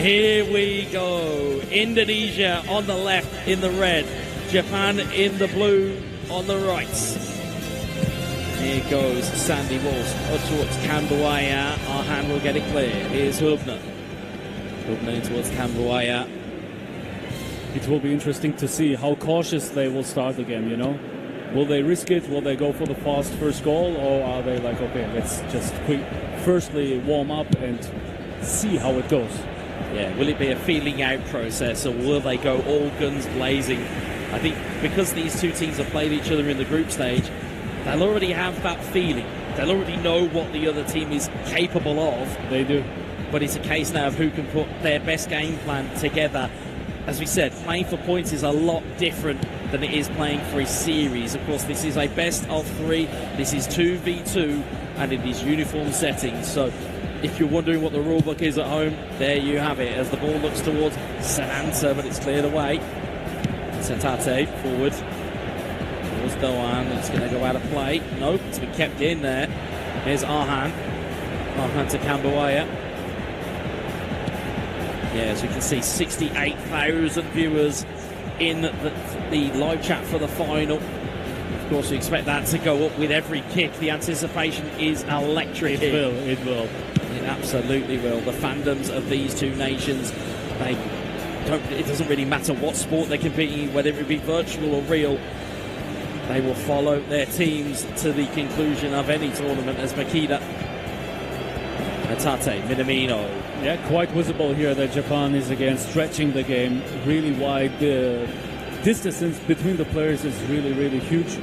here we go. Indonesia on the left in the red. Japan in the blue on the right. Here goes Sandy Walsh. Up towards Kambuaya. Arhan will get it clear. Here's Hubner. Hubner towards Kambuaya. It will be interesting to see how cautious they will start the game, you know? Will they risk it? Will they go for the fast first goal? Or are they like, okay, let's just firstly warm up and see how it goes? Yeah, will it be a feeling out process, or will they go all guns blazing? I think because these two teams have played each other in the group stage, they'll already have that feeling. They'll already know what the other team is capable of. They do. But it's a case now of who can put their best game plan together. As we said, playing for points is a lot different than it is playing for a series. Of course, this is a best of 3. This is 2v2, and it is uniform settings. So if you're wondering what the rule book is at home, there you have it. As the ball looks towards Sananta, but it's cleared away. Setate forward. Towards Doan. It's going to go out of play. Nope, it's been kept in there. Here's Arhan. Arhan to Kambuaya. Yeah, as you can see, 68,000 viewers in the live chat for the final. Of course, we expect that to go up with every kick. The anticipation is electric. It will. It absolutely will. The fandoms of these two nations, it doesn't really matter what sport they're competing in, whether it be virtual or real. They will follow their teams to the conclusion of any tournament as Makeda, Hatate, Minamino. Yeah, quite visible here that Japan is again stretching the game really wide. The distance between the players is really, really huge.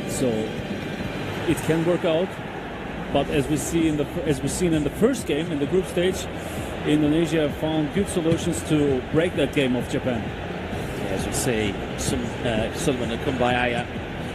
So it can work out. But as we've seen in the first game in the group stage, Indonesia found good solutions to break that game of Japan. As we see, Sullivan and Kumbaya.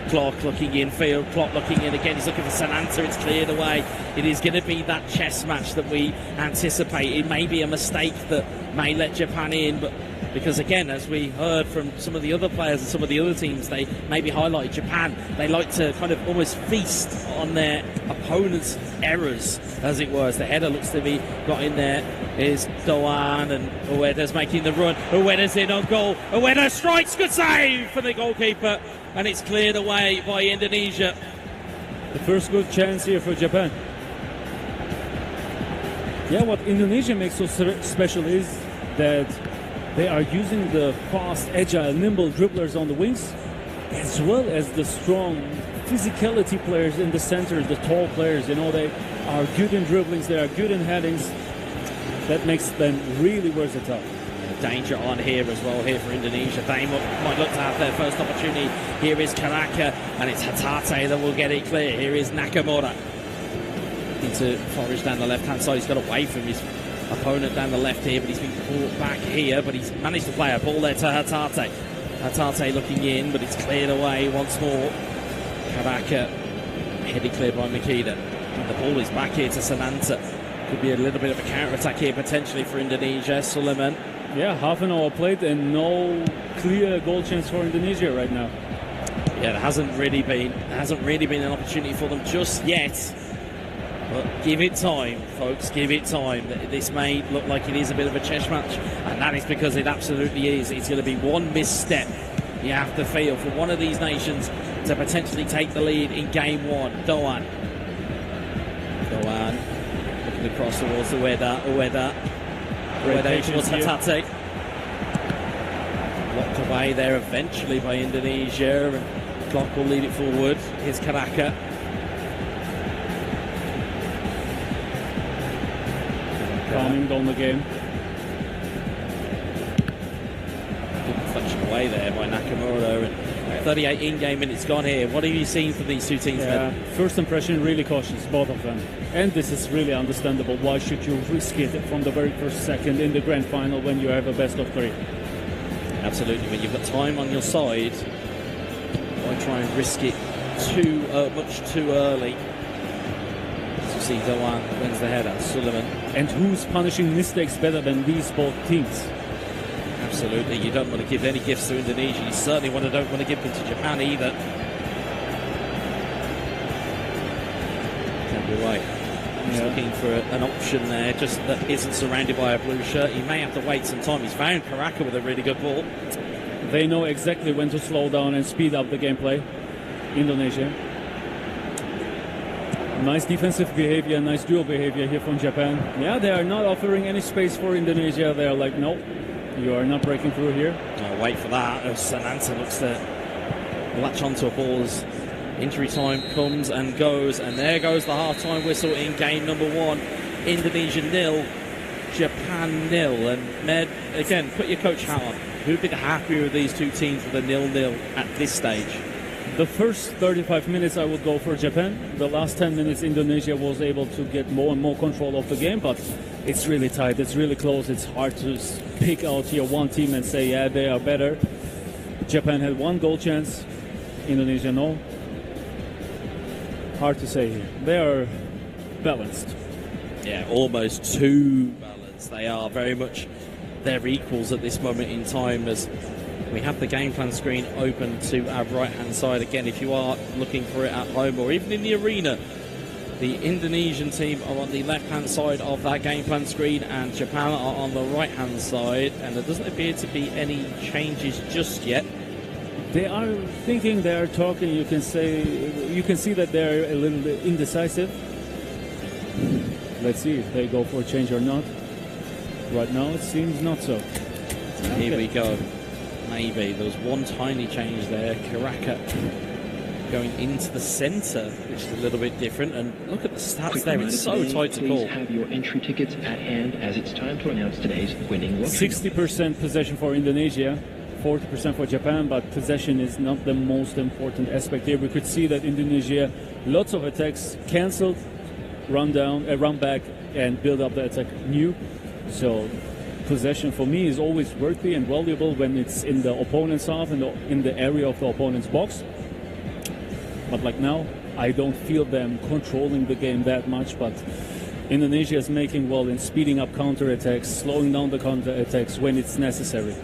Clark looking in field, Clark looking in again, he's looking for Sananta, it's cleared away. It is going to be that chess match that we anticipate. It may be a mistake that may let Japan in, but because again, as we heard from some of the other players and some of the other teams, they maybe highlight Japan. They like to kind of almost feast on their opponent's errors, as it were. As the header looks to be got in there is Doan, and Ueda's making the run. Ueda's in on goal. Ueda strikes, good save for the goalkeeper, and it's cleared away by Indonesia. The first good chance here for Japan. Yeah, what Indonesia makes so special is that they are using the fast, agile, nimble dribblers on the wings, as well as the strong physicality players in the center, the tall players. You know, they are good in dribblings, they are good in headings. That makes them really versatile. Danger on here as well, here for Indonesia. They might look to have their first opportunity. Here is Karaka, and it's Hatate that will get it clear. Here is Nakamura. Into Forage down the left-hand side. He's got away from his opponent down the left here, but he's been caught back here, but he's managed to play a ball there to Hatate. Hatate looking in, but it's cleared away once more. Karaka headed clear by Makeda. And the ball is back here to Sananta. Could be a little bit of a counter-attack here potentially for Indonesia. Suleiman. Yeah, half an hour played and no clear goal chance for Indonesia right now. Yeah, there hasn't really been an opportunity for them just yet. But give it time, folks, give it time. This may look like it is a bit of a chess match, and that is because it absolutely is. It's going to be one misstep you have to feel for one of these nations to potentially take the lead in game one. Doan looking across towards Ueda towards Hatate. Blocked away there eventually by Indonesia, and Clark will lead it forward. Here's Karaka. Calming down the game. Good deflection away there by Nakamura, and 38 in-game minutes gone here. What have you seen from these two teams? Yeah, first impression, really cautious, both of them. And this is really understandable. Why should you risk it from the very first second in the grand final when you have a best of 3? Absolutely. When you've got time on your side, why try and risk it much too early? See Doan wins the header, Suleiman. And who's punishing mistakes better than these both teams? Absolutely, you don't want to give any gifts to Indonesia. You certainly don't want to give them to Japan either. Can be right. He's Yeah. looking for an option there, just that isn't surrounded by a blue shirt. He may have to wait some time. He's found Karaka with a really good ball. They know exactly when to slow down and speed up the gameplay. Indonesia. Nice defensive behavior, nice dual behavior here from Japan. Yeah, they are not offering any space for Indonesia. They are like, nope, you are not breaking through here. Oh, wait for that. Sananta looks to latch onto a ball as injury time comes and goes. And there goes the half-time whistle in game number 1. Indonesia 0, Japan 0. And Med, again, put your coach hat on. Who'd be the happier of these two teams with a 0-0 at this stage? The first 35 minutes I would go for Japan. The last 10 minutes Indonesia was able to get more and more control of the game, but it's really tight, it's really close. It's hard to pick out here one team and say, yeah, they are better. Japan had one goal chance, Indonesia no. Hard to say here. They are balanced. Yeah, almost too balanced. They are very much their equals at this moment in time, as we have the game plan screen open to our right hand side. Again, if you are looking for it at home or even in the arena, the Indonesian team are on the left hand side of that game plan screen and Japan are on the right hand side, and there doesn't appear to be any changes just yet. They are thinking, they are talking. You can see that they're a little bit indecisive. Let's see if they go for a change or not. Right now it seems not so. Here we go. Maybe there was one tiny change there. Karaka going into the centre, which is a little bit different. And look at the stats there. It's so tight to call. Please have your entry tickets at hand, as it's time to announce today's winning lottery. 60% possession for Indonesia, 40% for Japan, but possession is not the most important aspect here. We could see that Indonesia, lots of attacks cancelled, run back, and build up the attack new. So possession for me is always worthy and valuable when it's in the opponent's half and in the area of the opponent's box. But like now, I don't feel them controlling the game that much, but Indonesia is making well in speeding up counter-attacks, slowing down the counter-attacks when it's necessary.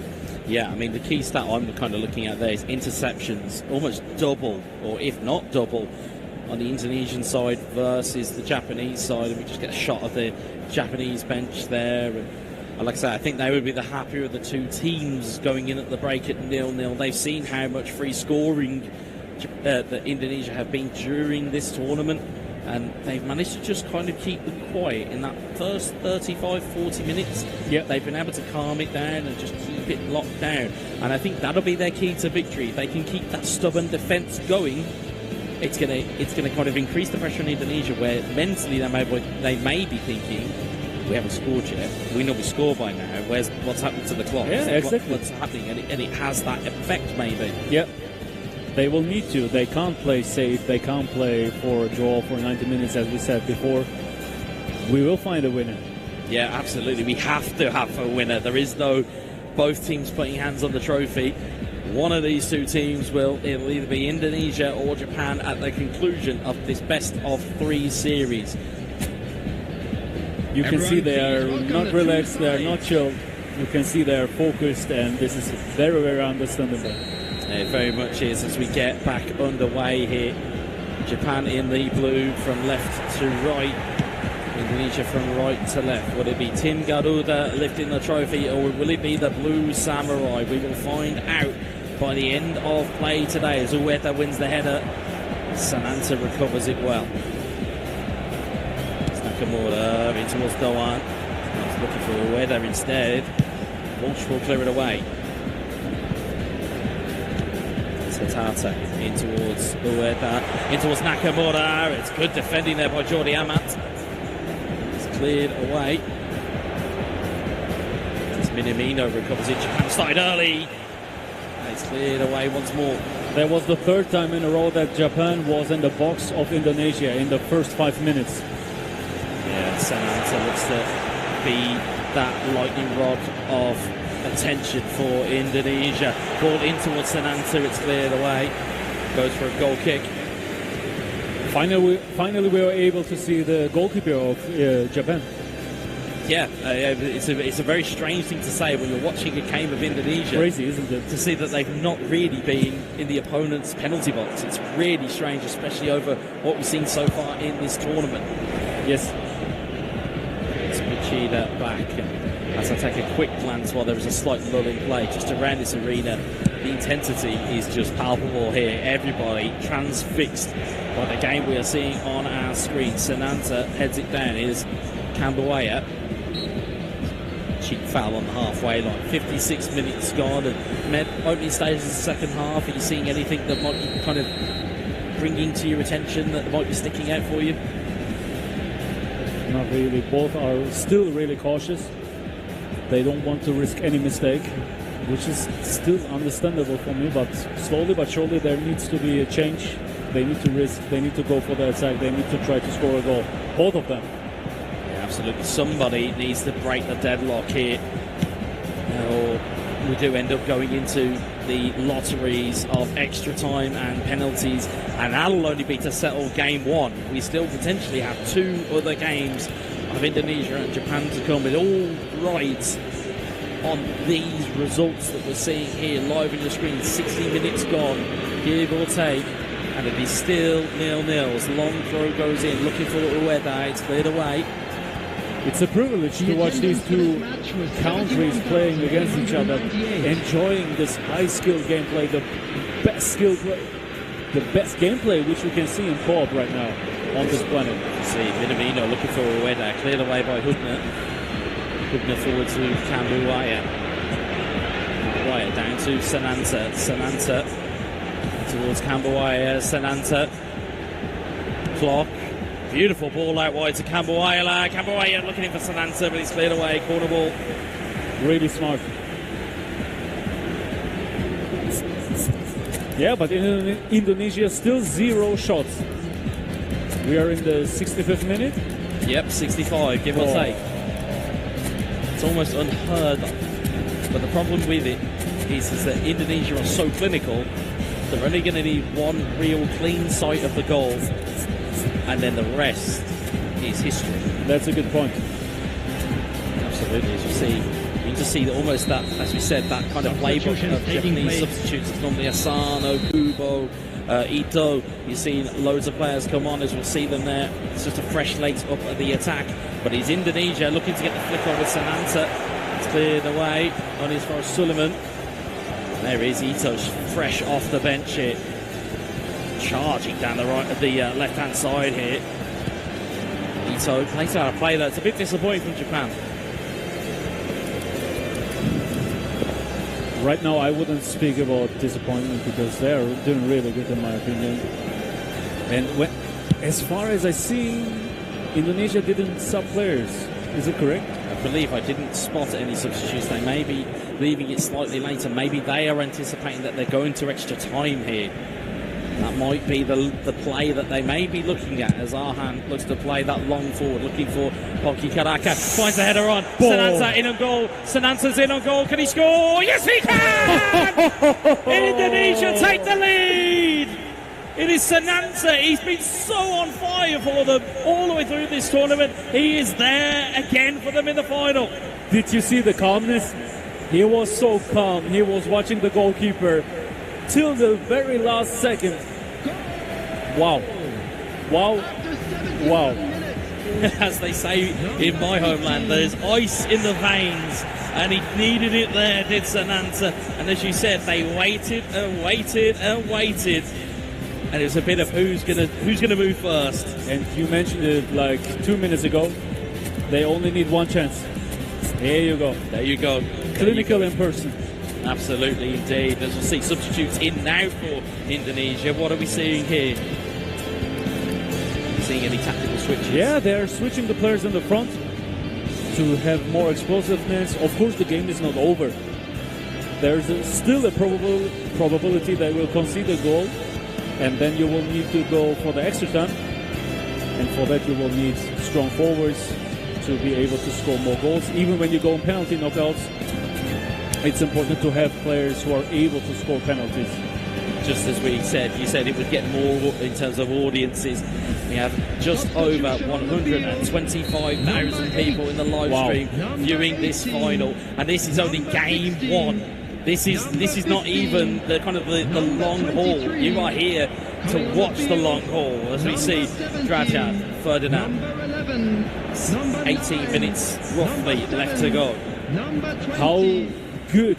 Yeah, I mean, the key stat I'm kind of looking at there is interceptions, almost double, or if not double, on the Indonesian side versus the Japanese side. And we just get a shot of the Japanese bench there. And like I say, I think they would be the happier of the two teams going in at the break at 0-0. They've seen how much free scoring that Indonesia have been during this tournament, and they've managed to just kind of keep them quiet in that first 35-40 minutes. Yep. They've been able to calm it down and just keep it locked down, and I think that'll be their key to victory. If they can keep that stubborn defence going, it's gonna kind of increase the pressure on Indonesia, where mentally they may be thinking, we haven't scored yet. We know we score by now. What's happened to the clock? Yeah, exactly. What's happening? And it has that effect, maybe. Yep. They will need to. They can't play safe. They can't play for a draw for 90 minutes, as we said before. We will find a winner. Yeah, absolutely. We have to have a winner. There is no both teams putting hands on the trophy. One of these two teams it'll either be Indonesia or Japan at the conclusion of this best of 3 series. You can see they are not relaxed, they are not chilled. You can see they are focused, and this is very, very understandable. It very much is, as we get back underway here. Japan in the blue from left to right, Indonesia from right to left. Will it be Tim Garuda lifting the trophy, or will it be the Blue Samurai? We will find out by the end of play today, as Ueda wins the header. Sananta recovers it well. Nakamura in towards Doan. He's looking for Ueda instead. Walsh will clear it away. Tata in towards Ueda, in towards Nakamura. It's good defending there by Jordi Amat. It's cleared away. As Minamino recovers it. Japan started early. And it's cleared away once more. That was the third time in a row that Japan was in the box of Indonesia in the first 5 minutes. Yeah, Sananta looks to be that lightning rod of attention for Indonesia. Ball in towards Sananta, it's cleared away. Goes for a goal kick. Finally we were able to see the goalkeeper of Japan. Yeah, it's a very strange thing to say when you're watching a game of Indonesia. Crazy, isn't it? To see that they've not really been in the opponent's penalty box. It's really strange, especially over what we've seen so far in this tournament. Yes. Yoshida back. And as I take a quick glance while there is a slight lull in play just around this arena, the intensity is just palpable here. Everybody transfixed by the game we are seeing on our screen. Sananta heads it down. Here's Cambodia. Cheap foul on the halfway line. 56 minutes gone, and opening stages of the second half. Are you seeing anything that might be kind of bringing to your attention that might be sticking out for you? Not really. Both are still really cautious. They don't want to risk any mistake, which is still understandable for me, but slowly but surely there needs to be a change. They need to risk, they need to go for the attack, they need to try to score a goal. Both of them. Yeah, absolutely. Somebody needs to break the deadlock here, or we do end up going into the lotteries of extra time and penalties, and that'll only be to settle game one. We still potentially have two other games of Indonesia and Japan to come. It all rides on these results that we're seeing here live on your screen. 60 minutes gone, give or take, and it is still 0-0. Long throw goes in, looking for Ueda. It's cleared away. It's a privilege to watch these two countries playing against each other, enjoying this high-skill gameplay, the best skill play, the best gameplay which we can see in co-op right now on this planet. See, Minamino looking for Ueda, cleared away by Hubner. Hubner forward to Cambuaya. Cambuaya down to Sananta. Sananta towards Cambuaya. Sananta. Clock. Beautiful ball out wide to Cambuaya. Cambuaya looking in for Sananta, but he's cleared away. Corner ball. Really smart. Yeah, but in Indonesia still 0 shots. We are in the 65th minute. Yep, 65, give or take. It's almost unheard of. But the problem with it is that Indonesia are so clinical, they're only going to need one real clean sight of the goal, and then the rest is history. That's a good point. Absolutely, as you see, you can just see that almost that, as we said, that kind of playbook of Japanese substitutes. It's normally Asano, Kubo, Ito. You've seen loads of players come on, as we'll see them there. It's just a fresh slate up at the attack. But it's Indonesia looking to get the flick on with Sananta. It's cleared away, only as far as Suleiman. There is Ito, fresh off the bench here. Charging down the left-hand side here. Ito plays out a play that's a bit disappointing from Japan. Right now, I wouldn't speak about disappointment because they're doing really good, in my opinion. And as far as I see, Indonesia didn't sub players. Is it correct? I believe I didn't spot any substitutes. They may be leaving it slightly later. Maybe they are anticipating that they're going to extra time here. That might be the play that they may be looking at as Arhan looks to play that long forward, looking for Poki Karaka. Finds the header on. Sananta in on goal. Sananta's in on goal. Can he score? Yes, he can! Indonesia take the lead! It is Sananta. He's been so on fire for them all the way through this tournament. He is there again for them in the final. Did you see the calmness? He was so calm. He was watching the goalkeeper till the very last second. Wow. Wow. Wow. As they say in my homeland, there's ice in the veins, and he needed it there, did Sananta. And as you said, they waited and waited and waited, and it was a bit of who's gonna move first. And you mentioned it like 2 minutes ago. They only need one chance. There you go. There you go. Clinical in person. Absolutely, indeed. As we'll see substitutes in now for Indonesia. What are we seeing here? Seeing any tactical switches? Yeah, they're switching the players in the front to have more explosiveness. Of course, the game is not over. There's still a probability they will concede a goal, and then you will need to go for the extra time. And for that, you will need strong forwards to be able to score more goals. Even when you go on penalty knockouts, it's important to have players who are able to score penalties. Just as we said, you said it would get more in terms of audiences. We have just over 125,000 people in the live stream viewing this final, and this is only game one This is not even the kind of the long haul. You are here to watch the long haul as we see Drajan Ferdinand. 18 minutes roughly left to go. How good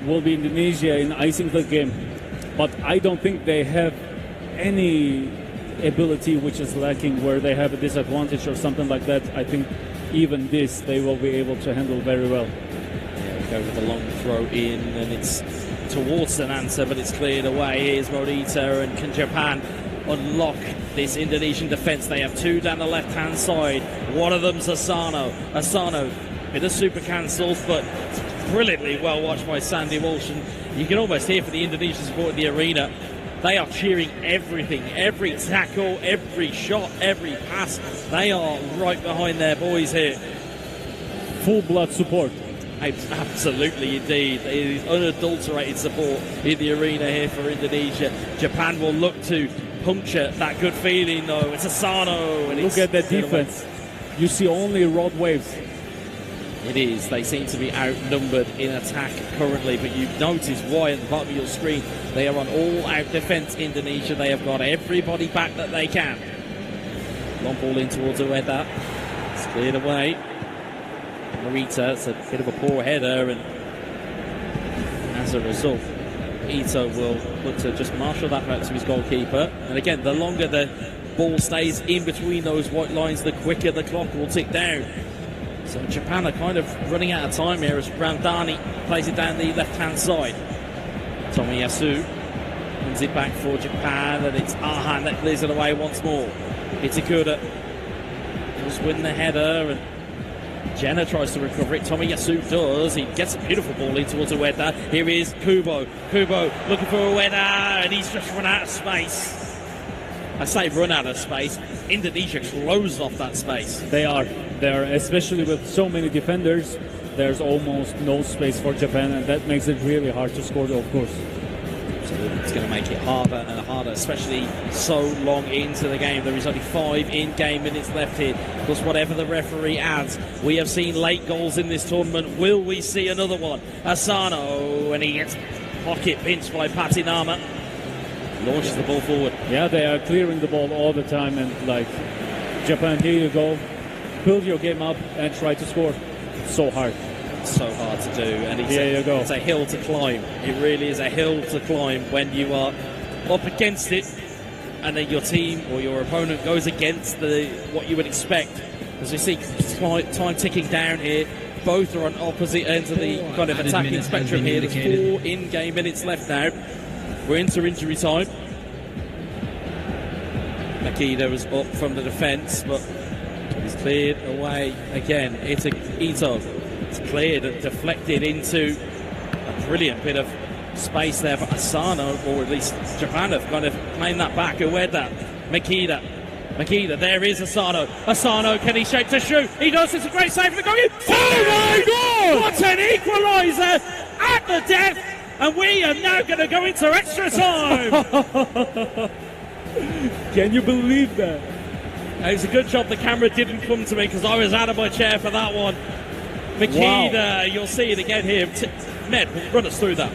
will be Indonesia in icing the game? But I don't think they have any ability which is lacking where they have a disadvantage or something like that. I think even this they will be able to handle very well. Yeah, we go with the long throw in, and it's towards Sananta, but it's cleared away. Here's Morita, and can Japan unlock this Indonesian defence? They have two down the left-hand side. One of them's Asano. Asano, bit of super cancels, but brilliantly well watched by Sandy Walsh, and you can almost hear from the Indonesian support in the arena. They are cheering everything, every tackle, every shot, every pass. They are right behind their boys here. Full blood support. Absolutely, indeed. It is unadulterated support in the arena here for Indonesia. Japan will look to puncture that good feeling, though. It's Asano. And look at that defense. You see only rod waves. It is. They seem to be outnumbered in attack currently, but you notice why at the bottom of your screen they are on all-out defence. Indonesia, they have got everybody back that they can. Long ball in towards Ueda. It's cleared away. Morita, it's a bit of a poor header, and as a result, Ito will look to just marshal that back to his goalkeeper. And again, the longer the ball stays in between those white lines, the quicker the clock will tick down. So Japan are kind of running out of time here as Ramdhani plays it down the left-hand side. Tomiyasu wins it back for Japan, and it's Ahan that clears it away once more. Itakuda does win the header, and Jenna tries to recover it. Tomiyasu does. He gets a beautiful ball in towards Ueda. Here is Kubo. Kubo looking for Ueda, and he's just run out of space. I say run out of space. Indonesia closed off that space. They are, especially with so many defenders. There's almost no space for Japan, and that makes it really hard to score, of course. So it's going to make it harder and harder, especially so long into the game. There is only 5 in-game minutes left here, plus whatever the referee adds. We have seen late goals in this tournament. Will we see another one? Asano, and he gets pocket pinched by Patinama. Launches the ball forward. Yeah, they are clearing the ball all the time, and like, Japan, here you go. Build your game up and try to score. It's so hard. So hard to do, and it's a hill to climb. It really is a hill to climb when you are up against it, and then your team or your opponent goes against what you would expect. As we see time ticking down here, both are on opposite ends of the kind of attacking spectrum here. There's 4 in-game minutes left now. We're into injury time. Makeda was up from the defence, but he's cleared away again. It's Ito. It's cleared and deflected into a brilliant bit of space there for Asano, or at least Japan have kind of claimed that back. Ueda, Makeda, there is Asano. Asano, can he shape to shoot? He does. It's a great save for the goal. Oh my God! What an equaliser at the death! And we are now going to go into extra time. Can you believe that? It was a good job the camera didn't come to me, because I was out of my chair for that one. Makeda, wow. You'll see it again here. Med, run us through that.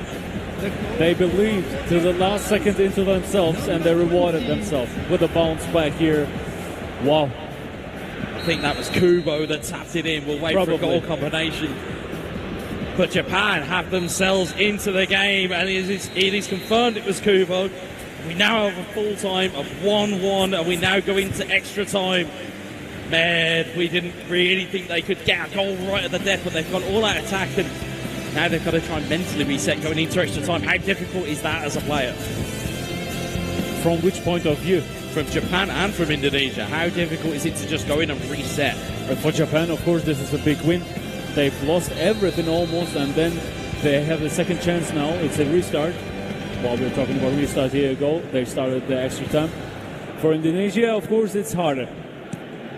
They believed to the last second into themselves, and they rewarded themselves with a bounce back here. Wow. I think that was Kubo that tapped it in. We'll wait for a goal combination. But Japan have themselves into the game, and it is confirmed it was Kubo. We now have a full time of 1-1, and we now go into extra time. Man, we didn't really think they could get a goal right at the death, but they've gone all out attack, and now they've got to try and mentally reset going into extra time. How difficult is that as a player? From which point of view? From Japan and from Indonesia. How difficult is it to just go in and reset? For Japan, of course, this is a big win. They've lost everything almost, and then they have a second chance now. It's a restart. While we're talking about restart here ago, they started the extra time. For Indonesia, of course, it's harder.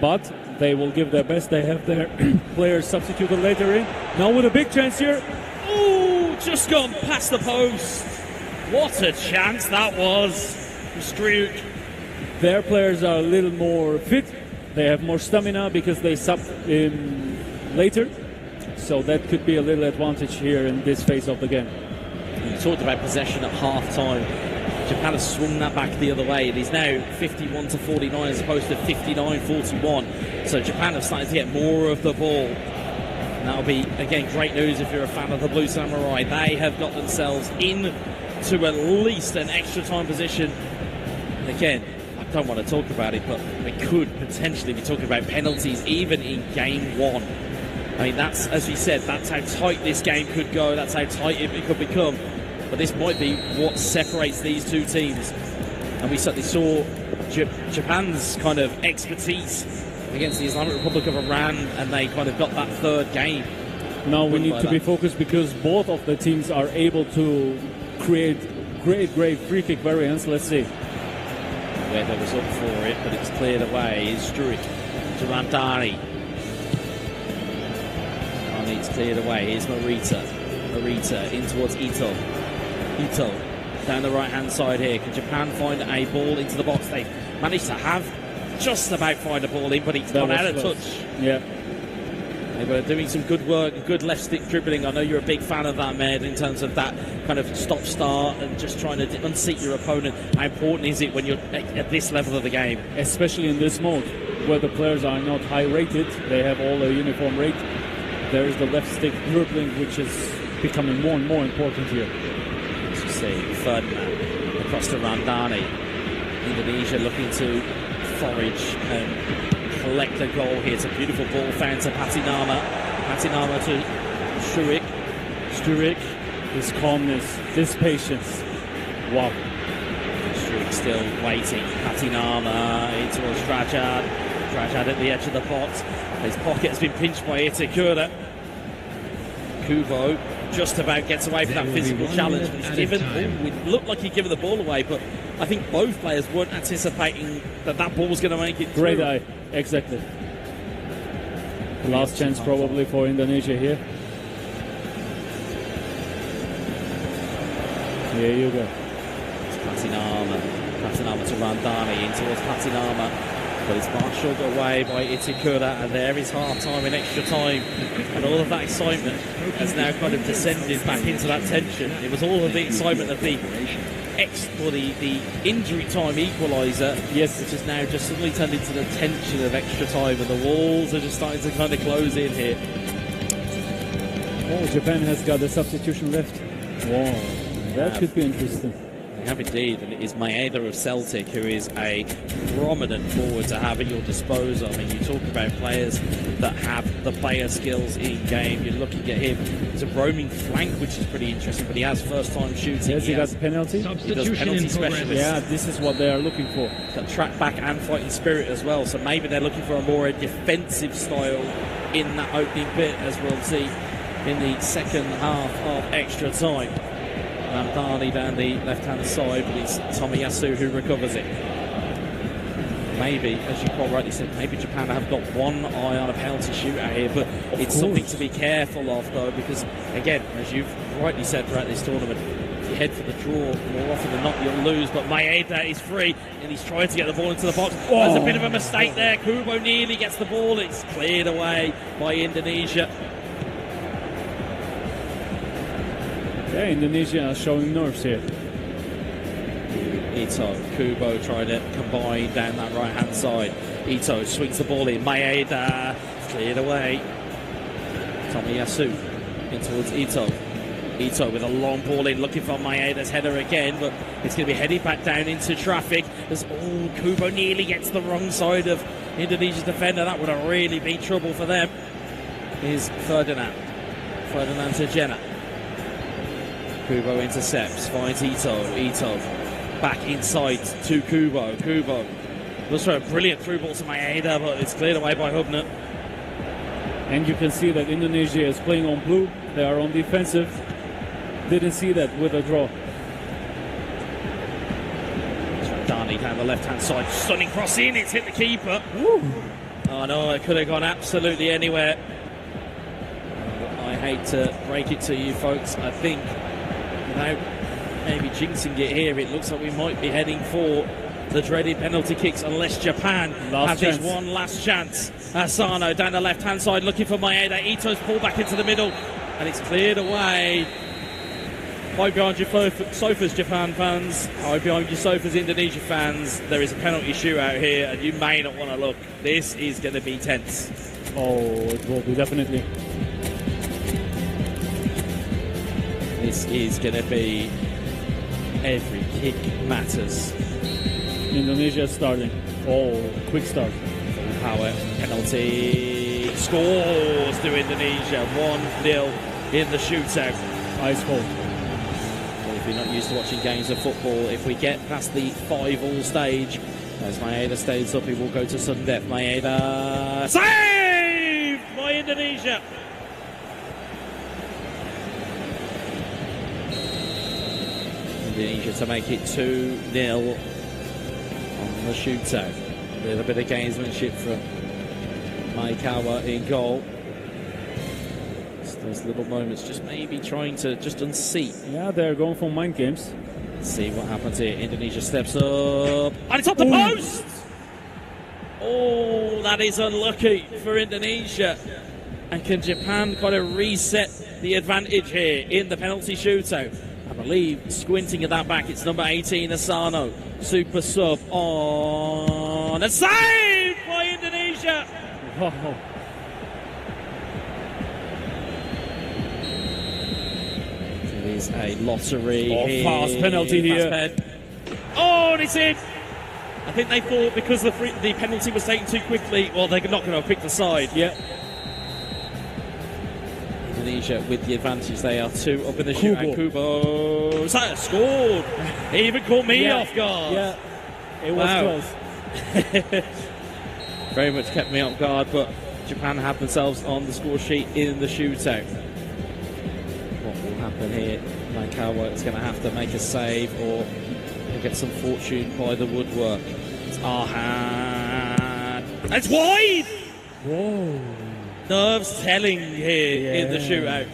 But they will give their best. They have their players substituted later in. Now with a big chance here. Oh, just gone past the post. What a chance that was. Struik. Their players are a little more fit. They have more stamina because they subbed in later. So that could be a little advantage here in this phase of the game. You talked about possession at half-time. Japan has swung that back the other way. It is now 51-49 as opposed to 59-41. So Japan have started to get more of the ball. And that'll be, again, great news if you're a fan of the Blue Samurai. They have got themselves into at least an extra time position. And again, I don't want to talk about it, but we could potentially be talking about penalties even in game one. I mean, that's, as we said, that's how tight this game could go. That's how tight it could become. But this might be what separates these two teams. And we certainly saw Japan's kind of expertise against the Islamic Republic of Iran, and they kind of got that third game. Now we need to be focused because both of the teams are able to create great free kick variants. Let's see. Weather was up for it, but it's cleared away. Is Struik to Randani. It's cleared away. Here's Morita in towards Ito. Down the right-hand side here. Can Japan find a ball into the box? They've managed to have just about find a ball in, but it's gone out of touch. Yeah. They were doing some good work, good left-stick dribbling. I know you're a big fan of that, Med, in terms of that kind of stop-start and just trying to unseat your opponent. How important is it when you're at this level of the game? Especially in this mode, where the players are not high-rated. They have all a uniform rate. There is the left-stick dribbling, which is becoming more and more important here. As you see, Ferdinand across to Randani. Indonesia looking to forage and collect a goal here. It's a beautiful ball found to Patinama. Patinama to Struik. Struik, his calmness, this patience. Wow. Struik still waiting. Patinama in towards Rajad. Rajad at the edge of the box. His pocket has been pinched by Itakura. Kubo just about gets away from that physical challenge. But he's given, it looked like he'd given the ball away, but I think both players weren't anticipating that ball was going to make it through. Great eye, exactly. The last chance probably for Indonesia here. Here you go. It's Patinama to Randani in towards Patinama. But it's marshalled away by Itakura, and there is half-time and extra time. And all of that excitement has now kind of descended back into that tension. It was all of the excitement of the injury time equaliser, yes, which has now just suddenly turned into the tension of extra time, and the walls are just starting to kind of close in here. Oh, Japan has got a substitution left. Wow, that should be interesting. They have indeed, and it is Maeda of Celtic, who is a prominent forward to have at your disposal. I mean, you talk about players that have the player skills in game. You're looking at him. He's a roaming flank, which is pretty interesting, but he has first-time shooting. Yes, he got penalty. He does penalty specialist. Yeah, this is what they are looking for. He's got track back and fighting spirit as well, so maybe they're looking for a more defensive style in that opening bit, as we'll see in the second half of extra time. Randani down the left-hand side, but it's Tomiyasu who recovers it. Maybe, as you quite rightly said, maybe Japan have got one eye on a penalty shootout here, but it's something to be careful of, though, because, again, as you've rightly said throughout this tournament, if you head for the draw, more often than not you'll lose, but Maeda is free, and he's trying to get the ball into the box. Oh, there's a bit of a mistake there. Kubo nearly gets the ball. It's cleared away by Indonesia. Yeah, Indonesia are showing nerves here. Ito, Kubo trying to combine down that right-hand side. Ito swings the ball in. Maeda cleared away. Tomiyasu in towards Ito. Ito with a long ball in, looking for Maeda's header again, but it's going to be headed back down into traffic. As Kubo nearly gets the wrong side of Indonesia's defender. That would have really been trouble for them. Here's Ferdinand. Ferdinand to Jenna. Kubo intercepts, finds Ito back inside to Kubo. Kubo looks for a brilliant through ball to Maeda, but it's cleared away by Hubner. And you can see that Indonesia is playing on blue. They are on defensive. Didn't see that with a draw. Randani down the left-hand side, stunning cross in. It's hit the keeper. Woo. Oh no, it could have gone absolutely anywhere. I hate to break it to you folks. I think without maybe jinxing it here, it looks like we might be heading for the dreaded penalty kicks unless Japan have this one last chance. Asano down the left-hand side looking for Maeda. Ito's pulled back into the middle and it's cleared away. Hide behind your sofas, Japan fans. Hide behind your sofas, Indonesia fans. There is a penalty shootout here, and you may not want to look. This is going to be tense. Oh, it will be, definitely. This is going to be every kick matters. Indonesia starting. Oh, quick start. Power penalty scores to Indonesia. 1-0 in the shootout. Ice cold. Well, if you're not used to watching games of football, if we get past the 5-all stage, as Maeda stays up, he will go to sudden death. Maeda saved by Indonesia. Indonesia to make it 2-0 on the shootout. A little bit of gamesmanship from Maekawa in goal. It's those little moments, just maybe trying to just unseat. Yeah, they're going for mind games. Let's see what happens here. Indonesia steps up, and it's up the post! Oh, that is unlucky for Indonesia. And can Japan kind of reset the advantage here in the penalty shootout? I believe, squinting at that back, it's number 18, Asano. Super sub on, and saved by Indonesia! Wow. It is a lottery. Oh, fast penalty here. Oh, and it's in! I think they thought because the penalty was taken too quickly, well, they're not going to pick the side. Yeah. Indonesia with the advantage. They are 2 up in the shootout. Kubo scored. He even caught me off guard. Yeah, it was close. Very much kept me off guard, but Japan have themselves on the score sheet in the shootout. What will happen here? Maekawa is going to have to make a save or get some fortune by the woodwork. It's Arhan. It's wide! Whoa. Nerves telling here in the shootout.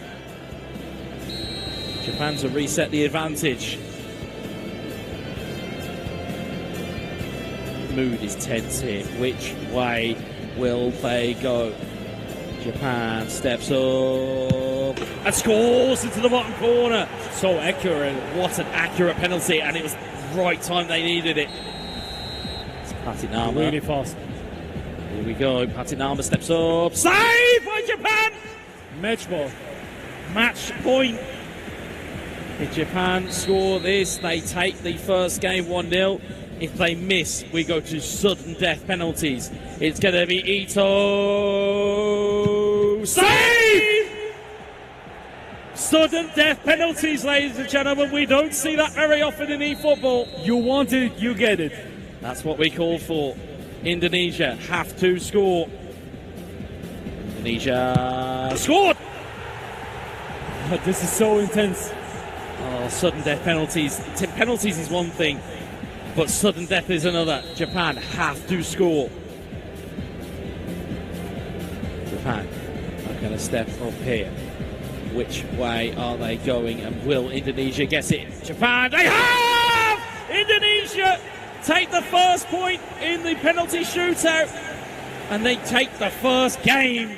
Japan to reset the advantage. Mood is tense here. Which way will they go? Japan steps up and scores into the bottom corner. So accurate. What an accurate penalty, and it was right time they needed it. It's Patinama. Really fast. Here we go. Patinama steps up. Save by Japan! Match ball. Match point. If Japan score this, they take the first game 1-0. If they miss, we go to sudden death penalties. It's going to be Ito. Save! Sudden death penalties, ladies and gentlemen. We don't see that very often in eFootball. You want it, you get it. That's what we called for. Indonesia have to score. Indonesia scored! This is so intense. Oh, sudden death penalties. Penalties is one thing, but sudden death is another. Japan have to score. Japan are going to step up here. Which way are they going, and will Indonesia get it? Japan, they have! Indonesia take the first point in the penalty shootout, and they take the first game